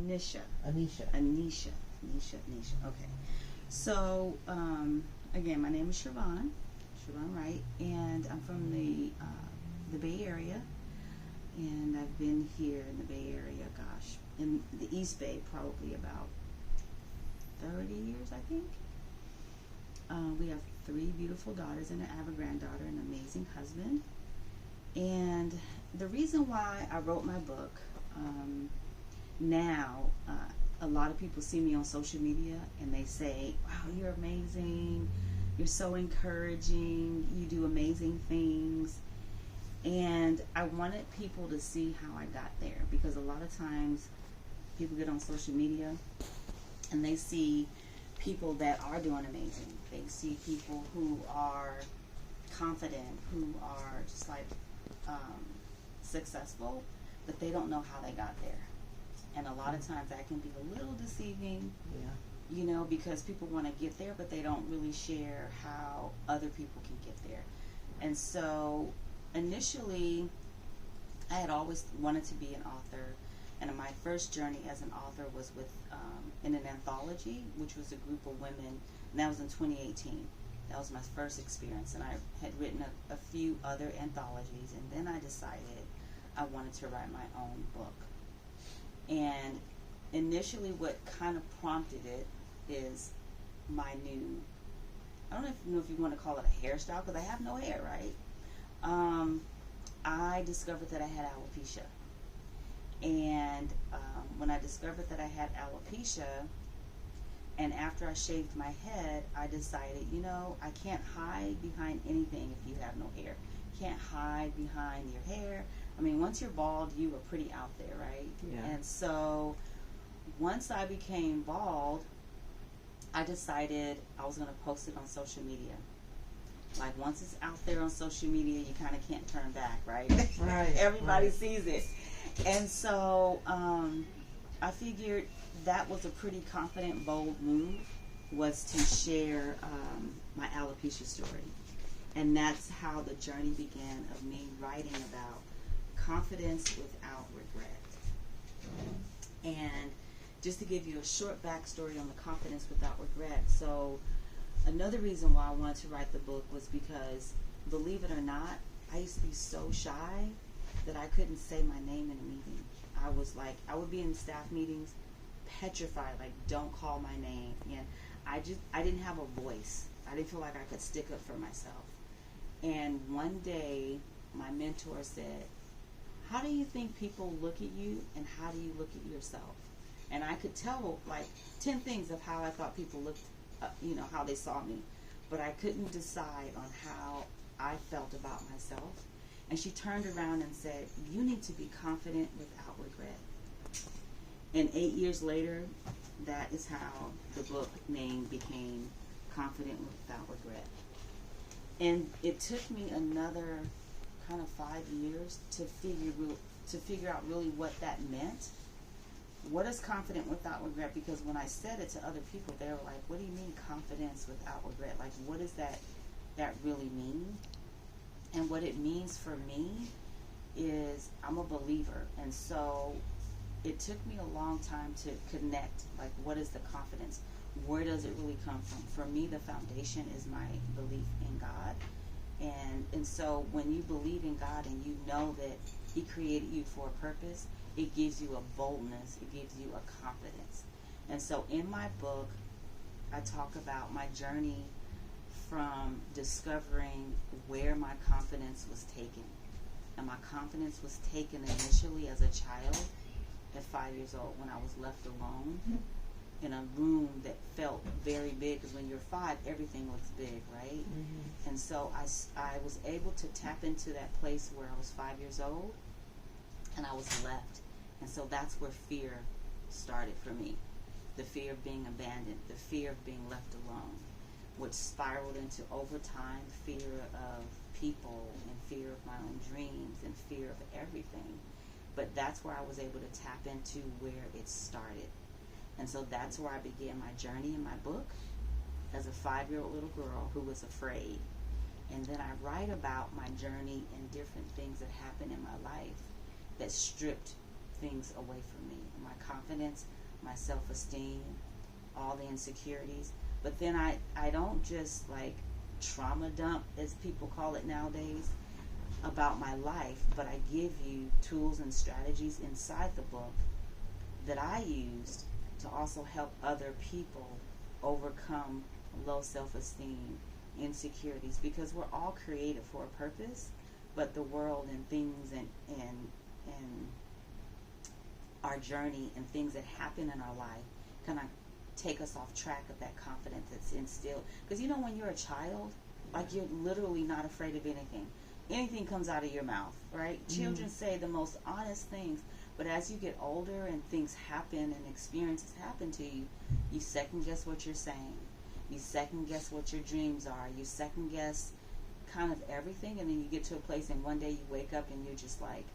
Anisha. Anisha. Anisha. Okay. So, again, my name is Shurvone Wright, and I'm from the Bay Area, and I've been here in the Bay Area, gosh, in the East Bay probably about 30 years, I think. We have 3 beautiful daughters, and I have a granddaughter, and an amazing husband. And the reason why I wrote my book, now, a lot of people see me on social media and they say, wow, you're amazing, you're so encouraging, you do amazing things. And I wanted people to see how I got there, because a lot of times people get on social media and they see people that are doing amazing. They see people who are confident, who are just like successful, but they don't know how they got there. And a lot of times that can be a little deceiving, you know, because people want to get there, but they don't really share how other people can get there. And so initially, I had always wanted to be an author, and my first journey as an author was with in an anthology, which was a group of women, and that was in 2018. That was my first experience, and I had written a few other anthologies, and then I decided I wanted to write my own book. And initially what kind of prompted it is my new, I don't know if you want to call it a hairstyle, because I have no hair, right? I discovered that I had alopecia. And when I discovered that I had alopecia, and after I shaved my head, I decided, you know, I can't hide behind anything if you have no hair. Can't hide behind your hair. I mean, once you're bald, you are pretty out there, right? Yeah. And so once I became bald, I decided I was going to post it on social media. Like, once it's out there on social media, you kind of can't turn back, right? Right. Everybody sees it. And so I figured that was a pretty confident, bold move, was to share my alopecia story. And that's how the journey began of me writing about confidence without regret. And just to give you a short backstory on the confidence without regret. So another reason why I wanted to write the book was because, believe it or not, I used to be so shy that I couldn't say my name in a meeting. I was like, I would be in staff meetings petrified, like, don't call my name. And I didn't have a voice. I didn't feel like I could stick up for myself. And one day, my mentor said, how do you think people look at you, and how do you look at yourself? And I could tell like 10 things of how I thought people looked, you know, how they saw me. But I couldn't decide on how I felt about myself. And she turned around and said, you need to be confident without regret. And 8 years later, that is how the book name became Confident Without Regret. And it took me another kind of 5 years to figure out really what that meant. What is confident without regret? Because when I said it to other people, they were like, what do you mean confidence without regret? Like, what does that really mean? And what it means for me is I'm a believer. And so it took me a long time to connect, like, what is the confidence? Where does it really come from? For me, the foundation is my belief in God. And so when you believe in God and you know that He created you for a purpose, it gives you a boldness, it gives you a confidence. And so in my book, I talk about my journey from discovering where my confidence was taken. And my confidence was taken initially as a child at 5 years old, when I was left alone in a room that felt very big, because when you're 5, everything looks big, right? Mm-hmm. And so I was able to tap into that place where I was 5 years old, and I was left. And so that's where fear started for me. The fear of being abandoned, the fear of being left alone, which spiraled into, over time, fear of people and fear of my own dreams and fear of everything. But that's where I was able to tap into where it started. And so that's where I began my journey in my book as a 5-year-old little girl who was afraid. And then I write about my journey and different things that happened in my life that stripped things away from me. My confidence, my self-esteem, all the insecurities. But then I don't just like trauma dump, as people call it nowadays, about my life, but I give you tools and strategies inside the book that I used to also help other people overcome low self-esteem, insecurities, because we're all created for a purpose, but the world and things and our journey and things that happen in our life kind of take us off track of that confidence that's instilled. Because you know, when you're a child, like, you're literally not afraid of anything. Anything comes out of your mouth, right? Children say the most honest things, but as you get older and things happen and experiences happen to you, you second guess what you're saying. You second guess what your dreams are. You second guess kind of everything, and then you get to a place and one day you wake up and you're just like,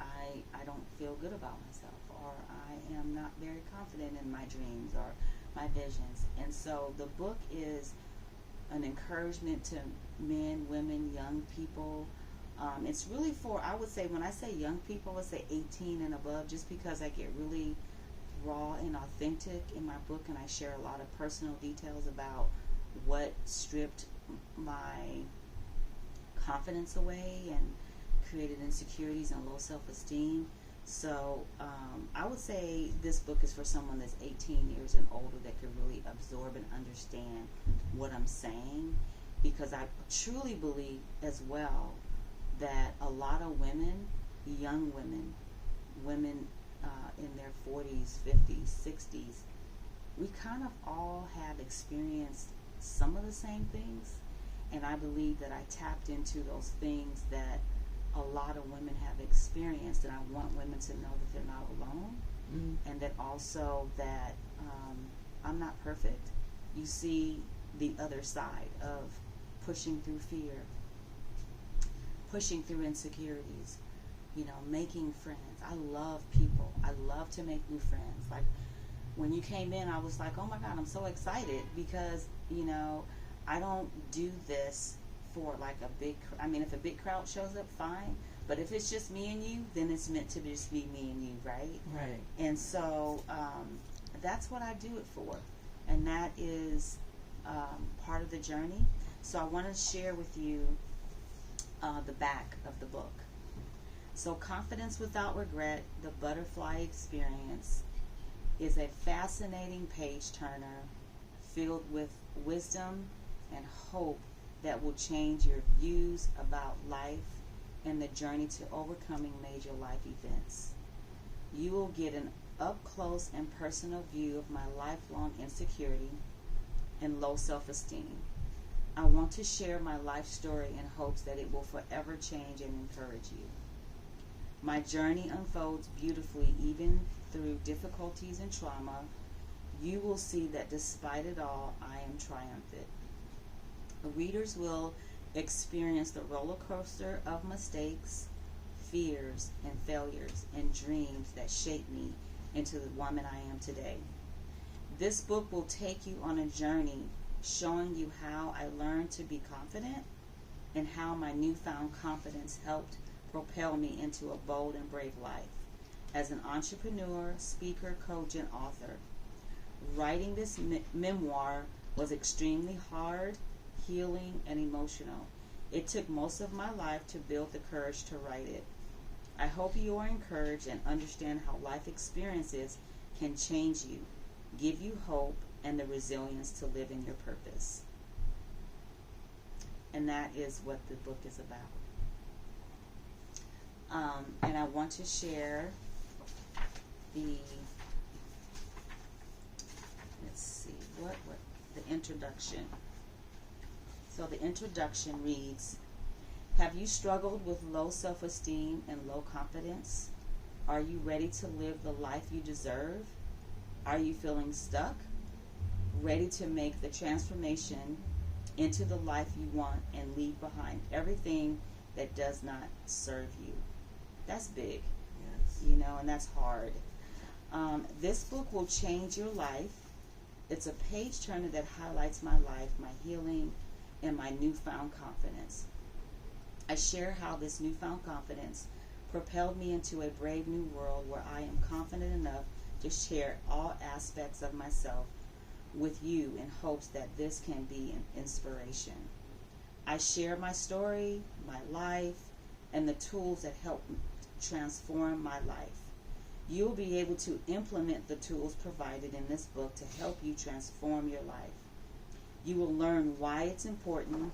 I don't feel good about myself, or I am not very confident in my dreams or my visions. And so the book is an encouragement to men, women, young people. It's really for, I would say, when I say young people, let's say 18 and above, just because I get really raw and authentic in my book, and I share a lot of personal details about what stripped my confidence away and created insecurities and low self-esteem. So I would say this book is for someone that's 18 years and older that could really absorb and understand what I'm saying, because I truly believe as well that a lot of women, young women, in their 40s, 50s, 60s, we kind of all have experienced some of the same things, and I believe that I tapped into those things that a lot of women have experienced, and I want women to know that they're not alone, and that also that I'm not perfect. You see the other side of pushing through fear, pushing through insecurities, you know, making friends. I love people. I love to make new friends. Like, when you came in, I was like, oh my God, I'm so excited, because, you know, I don't do this for like a big, I mean, if a big crowd shows up, fine, but if it's just me and you, then it's meant to just be me and you, right? Right. And so that's what I do it for, and that is part of the journey. So I want to share with you the back of the book. So Confidence Without Regret, The Butterfly Experience, is a fascinating page turner filled with wisdom and hope that will change your views about life and the journey to overcoming major life events. You will get an up-close and personal view of my lifelong insecurity and low self-esteem. I want to share my life story in hopes that it will forever change and encourage you. My journey unfolds beautifully even through difficulties and trauma. You will see that despite it all, I am triumphant. Readers will experience the roller coaster of mistakes, fears, and failures, and dreams that shaped me into the woman I am today. This book will take you on a journey showing you how I learned to be confident and how my newfound confidence helped propel me into a bold and brave life. As an entrepreneur, speaker, coach, and author, writing this memoir was extremely hard, healing, and emotional. It took most of my life to build the courage to write it. I hope you are encouraged and understand how life experiences can change you, give you hope, and the resilience to live in your purpose. And that is what the book is about. And I want to share the, let's see, what the introduction. So the introduction reads, have you struggled with low self-esteem and low confidence? Are you ready to live the life you deserve? Are you feeling stuck? Ready to make the transformation into the life you want and leave behind everything that does not serve you? That's big, Yes. you know, and that's hard. This book will change your life. It's a page turner that highlights my life, my healing, and my newfound confidence. I share how this newfound confidence propelled me into a brave new world where I am confident enough to share all aspects of myself with you in hopes that this can be an inspiration. I share my story, my life, and the tools that help transform my life. You'll be able to implement the tools provided in this book to help you transform your life. You will learn why it's important.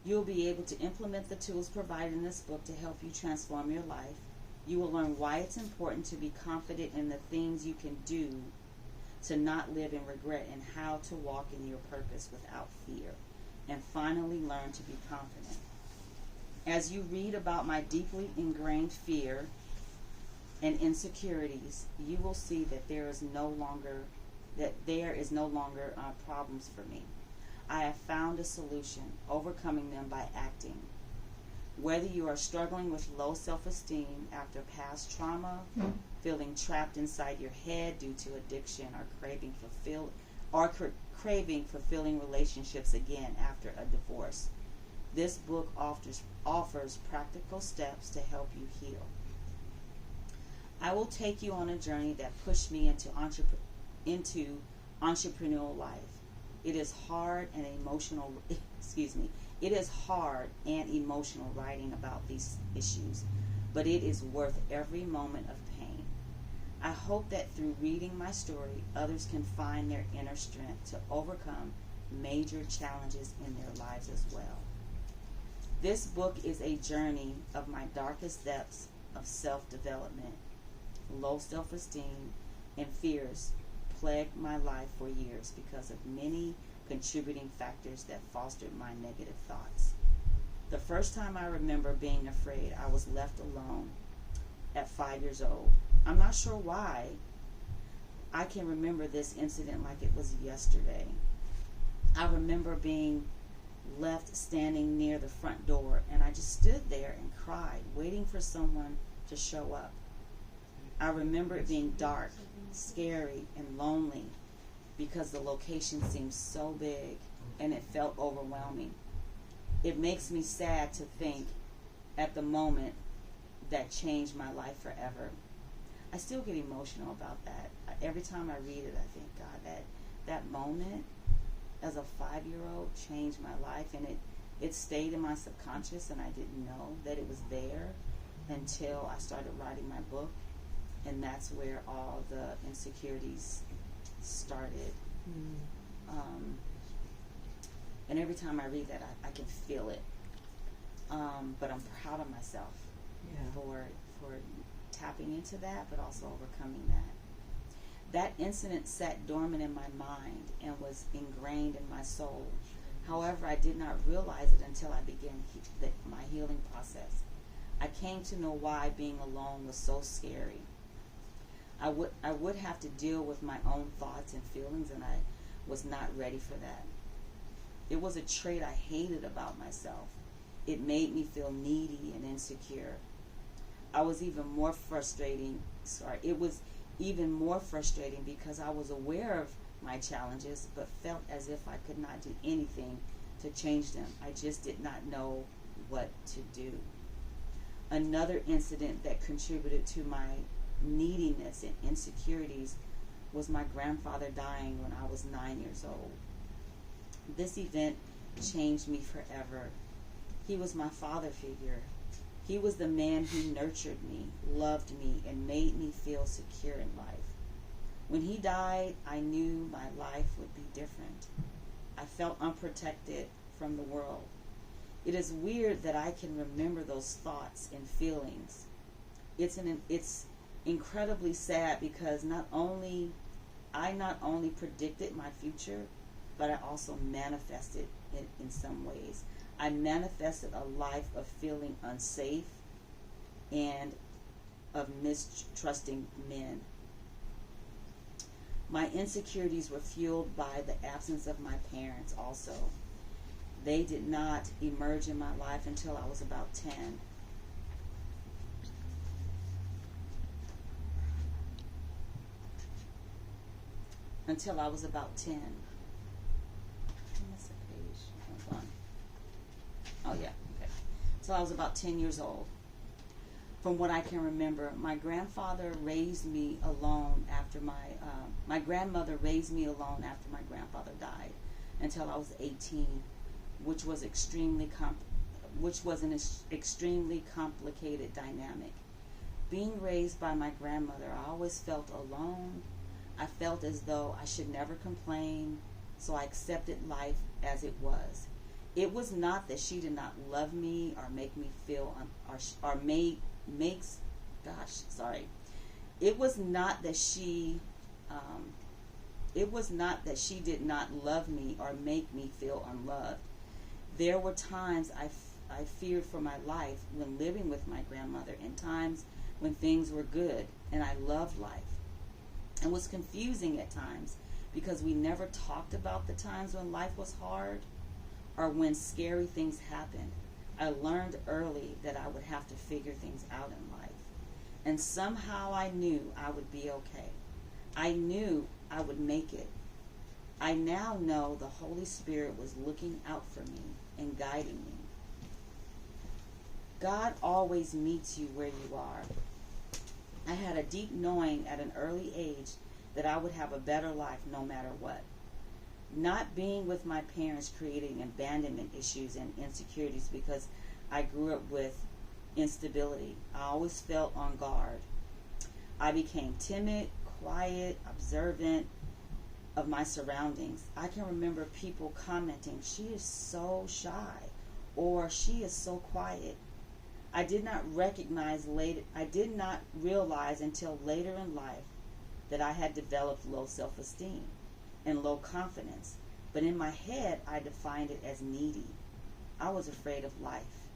You'll be able to implement the tools provided in this book to help you transform your life. You will learn why it's important to be confident in the things you can do to not live in regret, and how to walk in your purpose without fear. And finally, learn to be confident. As you read about my deeply ingrained fear and insecurities, you will see that there is no longer problems for me. I have found a solution, overcoming them by acting. Whether you are struggling with low self-esteem after past trauma, feeling trapped inside your head due to addiction, or craving fulfilling relationships again after a divorce, this book offers practical steps to help you heal. I will take you on a journey that pushed me into entrepreneurial life. It is hard and emotional. It is hard and emotional writing about these issues, but it is worth every moment of pain. I hope that through reading my story, others can find their inner strength to overcome major challenges in their lives as well. This book is a journey of my darkest depths of self-development. Low self-esteem and fears plagued my life for years because of many contributing factors that fostered my negative thoughts. The first time I remember being afraid, I was left alone at 5 years old. I'm not sure why. I can remember this incident like it was yesterday. I remember being left standing near the front door, and I just stood there and cried, waiting for someone to show up. I remember it being dark, scary, and lonely because the location seemed so big and it felt overwhelming. It makes me sad to think at the moment that changed my life forever. I still get emotional about that. Every time I read it, I think, God, that moment as a 5-year-old changed my life, and it stayed in my subconscious, and I didn't know that it was there until I started writing my book, and that's where all the insecurities started. And every time I read that, I can feel it. But I'm proud of myself for tapping into that, but also overcoming that. That incident sat dormant in my mind and was ingrained in my soul. However, I did not realize it until I began my healing process. I came to know why being alone was so scary. I would have to deal with my own thoughts and feelings, and I was not ready for that. It was a trait I hated about myself. It made me feel needy and insecure. It was even more frustrating because I was aware of my challenges, but felt as if I could not do anything to change them. I just did not know what to do. Another incident that contributed to my neediness and insecurities was my grandfather dying when I was 9 years old. This event changed me forever. He was my father figure. He was the man who nurtured me, loved me, and made me feel secure in life. When he died, I knew my life would be different. I felt unprotected from the world. It is weird that I can remember those thoughts and feelings. It's incredibly sad because I not only predicted my future, but I also manifested it in some ways. I manifested a life of feeling unsafe and of mistrusting men. My insecurities were fueled by the absence of my parents also. They did not emerge in my life until I was about 10. Until I was about 10. I missed a page. Hold on. Oh yeah, okay. So I was about 10 years old. From what I can remember, my grandfather raised me alone after my grandmother raised me alone after my grandfather died until I was 18, which was an extremely complicated dynamic. Being raised by my grandmother, I always felt alone. I felt as though I should never complain, so I accepted life as it was. It was not that she did not love me or make me feel it was not that she did not love me or make me feel unloved. There were times I feared for my life when living with my grandmother, and times when things were good and I loved life. It was confusing at times because we never talked about the times when life was hard or when scary things happened. I learned early that I would have to figure things out in life. And somehow I knew I would be okay. I knew I would make it. I now know the Holy Spirit was looking out for me and guiding me. God always meets you where you are. I had a deep knowing at an early age that I would have a better life no matter what. Not being with my parents created abandonment issues and insecurities because I grew up with instability. I always felt on guard. I became timid, quiet, observant of my surroundings. I can remember people commenting, "She is so shy," or "She is so quiet." I did not realize until later in life that I had developed low self-esteem and low confidence. But in my head, I defined it as needy. I was afraid of life.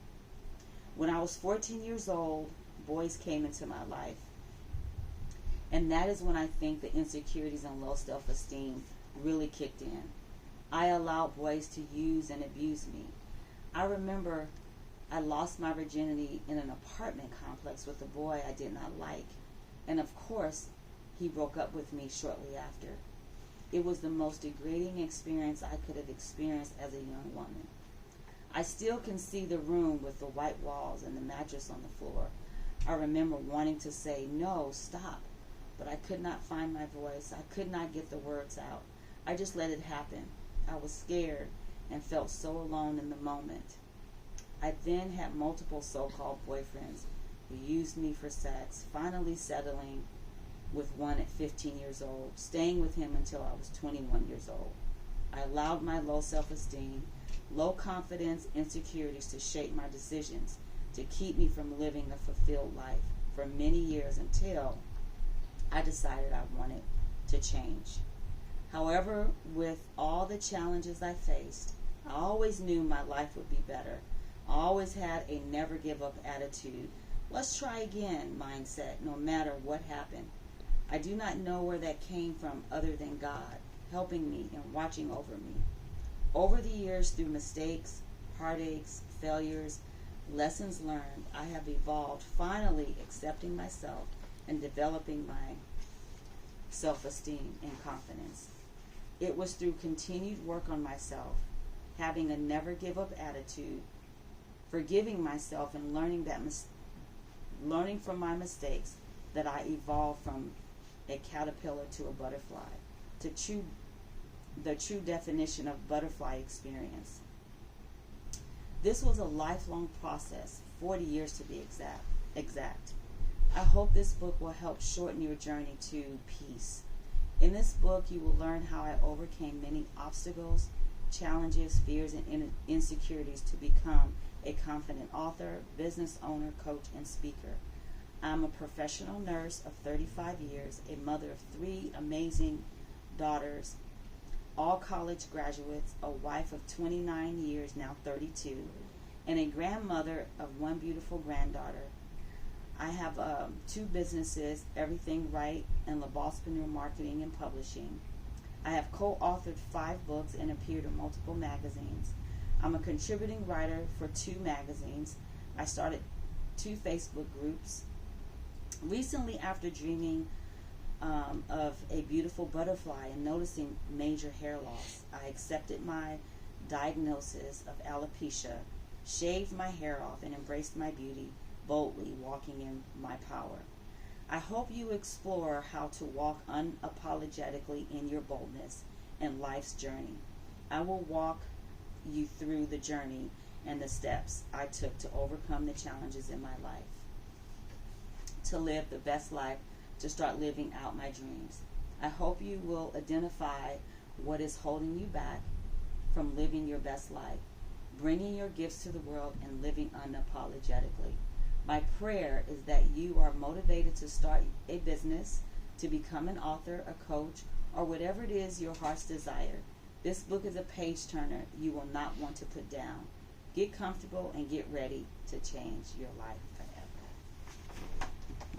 When I was 14 years old, boys came into my life. And that is when I think the insecurities and low self-esteem really kicked in. I allowed boys to use and abuse me. I remember I lost my virginity in an apartment complex with a boy I did not like. And of course, he broke up with me shortly after. It was the most degrading experience I could have experienced as a young woman. I still can see the room with the white walls and the mattress on the floor. I remember wanting to say, "No, stop," but I could not find my voice. I could not get the words out. I just let it happen. I was scared and felt so alone in the moment. I then had multiple so-called boyfriends who used me for sex, finally settling with one at 15 years old, staying with him until I was 21 years old. I allowed my low self-esteem, low confidence, insecurities to shape my decisions, to keep me from living a fulfilled life for many years until I decided I wanted to change. However, with all the challenges I faced, I always knew my life would be better. I always had a never give up attitude. Let's try again mindset, no matter what happened. I do not know where that came from other than God helping me and watching over me. Over the years, through mistakes, heartaches, failures, lessons learned, I have evolved, finally accepting myself and developing my self-esteem and confidence. It was through continued work on myself, having a never give up attitude, forgiving myself and learning from my mistakes, that I evolved from a caterpillar to a butterfly, to the true definition of butterfly experience. This was a lifelong process, 40 years to be exact. I hope this book will help shorten your journey to peace. In this book, you will learn how I overcame many obstacles, challenges, fears, and insecurities to become a confident author, business owner, coach, and speaker. I'm a professional nurse of 35 years, a mother of 3 amazing daughters, all college graduates, a wife of 29 years, now 32, and a grandmother of 1 beautiful granddaughter. I have 2 businesses, Everything Wright and Labosspreneur Marketing and Publishing. I have co-authored 5 books and appeared in multiple magazines. I'm a contributing writer for 2 magazines. I started 2 Facebook groups. Recently, after dreaming of a beautiful butterfly and noticing major hair loss, I accepted my diagnosis of alopecia shaved my hair off, and embraced my beauty, boldly walking in my power. I hope you explore how to walk unapologetically in your boldness in life's journey. I will walk you through the journey and the steps I took to overcome the challenges in my life, to live the best life, to start living out my dreams. I hope you will identify what is holding you back from living your best life, bringing your gifts to the world, and living unapologetically. My prayer is that you are motivated to start a business, to become an author, a coach, or whatever it is your heart's desire. This book is a page turner you will not want to put down. Get comfortable and get ready to change your life.